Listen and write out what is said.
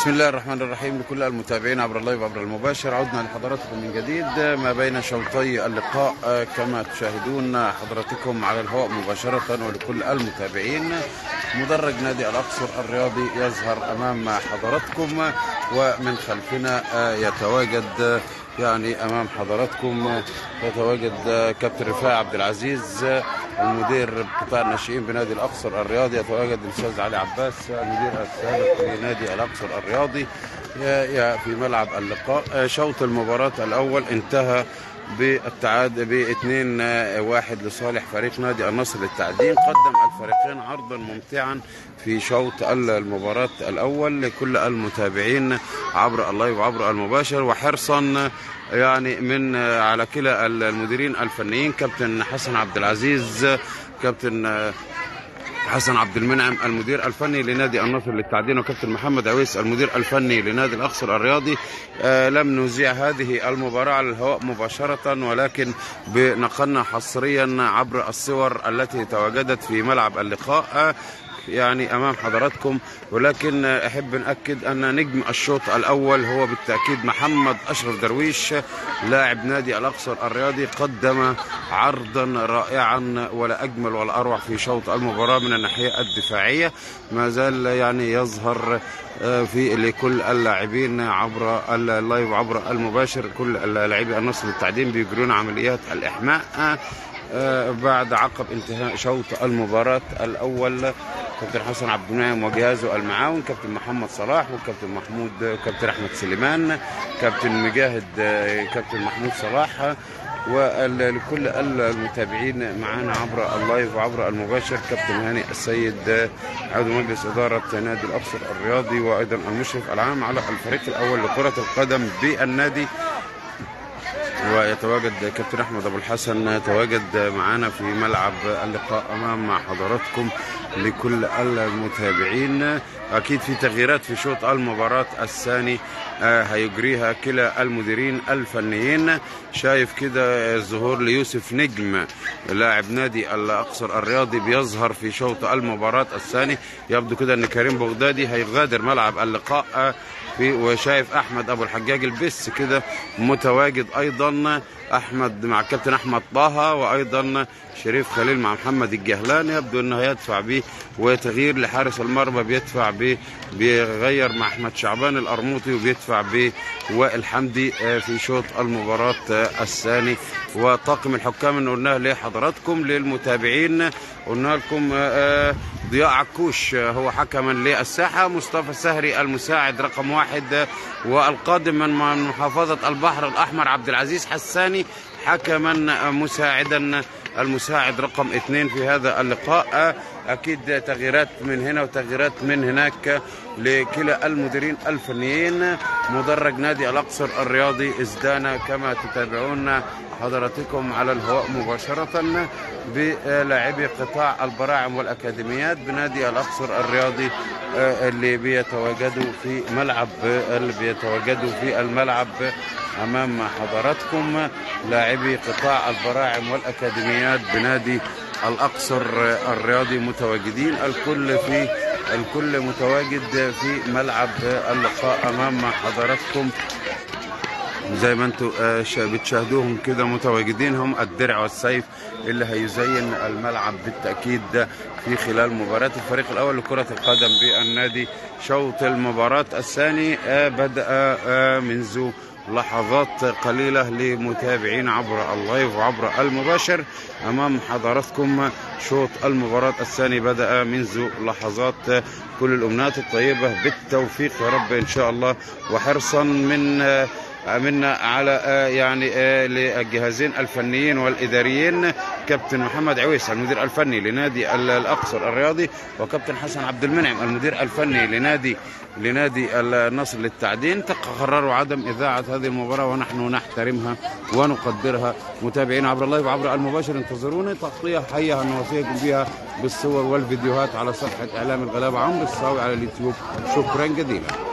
بسم الله الرحمن الرحيم. لكل المتابعين عبر اللايف عبر المباشر، عدنا لحضراتكم من جديد ما بين شوطي اللقاء كما تشاهدون حضراتكم على الهواء مباشرة. ولكل المتابعين مدرج نادي الأقصر الرياضي يظهر أمام حضراتكم، ومن خلفنا يتواجد أمام حضراتكم يتواجد كابتن رفاعي عبد العزيز المدير قطاع الناشئين بنادي الأقصر الرياضي، يتواجد الأستاذ علي عباس المدير السابق لنادي الأقصر الرياضي في ملعب اللقاء. شوط المباراة الأول انتهى بالتعادل ب2-1 لصالح فريق نادي النصر للتعدين. قدم الفريقين عرضا ممتعا في شوط المباراة الأول لكل المتابعين عبر اللايف وعبر المباشر، وحرصا من على كلا المديرين الفنيين كابتن حسن عبد العزيز كابتن حسن عبد المنعم المدير الفني لنادي النصر للتعدين، وكابتن محمد عويس المدير الفني لنادي الأقصر الرياضي. لم نذيع هذه المباراة على الهواء مباشرة، ولكن نقلنا حصريا عبر الصور التي تواجدت في ملعب اللقاء أمام حضراتكم. ولكن أحب نأكد أن نجم الشوط الأول هو بالتأكيد محمد أشرف درويش لاعب نادي الأقصر الرياضي. قدم عرضا رائعا ولا أجمل ولا أروع في شوط المباراة من الناحية الدفاعية. ما زال يظهر في لكل اللاعبين عبر اللايف وعبر المباشر، كل لاعبي النصر للتعدين بيجرون عمليات الإحماء بعد عقب انتهاء شوط المباراة الأول. كابتن حسن عبد المنعم وجهازه المعاون كابتن محمد صلاح وكابتن محمود كابتن أحمد سليمان كابتن مجاهد كابتن محمود صلاح، ولكل المتابعين معنا عبر اللايف وعبر المباشر كابتن هاني السيد عضو مجلس إدارة نادي الأقصر الرياضي، وأيضا المشرف العام على الفريق الأول لكرة القدم بالنادي. ويتواجد كابتن أحمد أبو الحسن يتواجد معنا في ملعب اللقاء أمام حضراتكم. لكل المتابعين أكيد في تغييرات في شوط المباراة الثاني هيجريها كلا المديرين الفنيين. شايف كده ظهور ليوسف نجم لاعب نادي الأقصر الرياضي بيظهر في شوط المباراة الثاني. يبدو كده أن كريم بغدادي هيغادر ملعب اللقاء وشايف أحمد أبو الحجاج البس كده متواجد أيضا، أحمد مع الكابتن أحمد طه، وأيضا شريف خليل مع محمد الجهلان. يبدو أنه هيدفع به وتغيير لحارس المرمى بيدفع به، بيغير مع أحمد شعبان الأرموطي وبيدفع به وائل حمدي في شوط المباراة الثاني. وطاقم الحكام اللي قلناه لحضراتكم للمتابعين قلنا لكم ضياء عكوش هو حكما للساحة، مصطفى سهري المساعد رقم 1، والقادم من محافظة البحر الأحمر عبد العزيز حساني حكما مساعدا المساعد رقم 2 في هذا اللقاء. أكيد تغييرات من هنا وتغييرات من هناك لكلا المديرين الفنيين. مدرج نادي الأقصر الرياضي ازدان كما تتابعون حضراتكم على الهواء مباشرة بلاعبي قطاع البراعم والأكاديميات بنادي الأقصر الرياضي اللي بيتواجدوا في الملعب أمام حضراتكم. لاعبي قطاع البراعم والأكاديميات بنادي الأقصر الرياضي متواجدين، الكل متواجد في ملعب اللقاء أمام حضراتكم زي ما انتم بتشاهدوهم كده متواجدين. هم الدرع والسيف اللي هيزين الملعب بالتأكيد في خلال مباراة الفريق الأول لكرة القدم بالنادي. شوط المباراة الثاني بدأ منذ لحظات قليلة لمتابعين عبر اللايف وعبر المباشر أمام حضراتكم. شوط المباراة الثاني بدأ منذ لحظات. كل الأمنيات الطيبة بالتوفيق يا رب إن شاء الله، وحرصا منا على للجهازين الفنيين والإداريين كابتن محمد عويس المدير الفني لنادي الأقصر الرياضي، وكابتن حسن عبد المنعم المدير الفني لنادي النصر للتعدين. قرروا عدم إذاعة هذه المباراة ونحن نحترمها ونقدرها. متابعين عبر اللايف وعبر المباشر انتظروني تغطية حية هنوافيكم بها بالصور والفيديوهات على صفحة إعلام الغلابة عمرو الصاوي على اليوتيوب. شكرا جزيلا.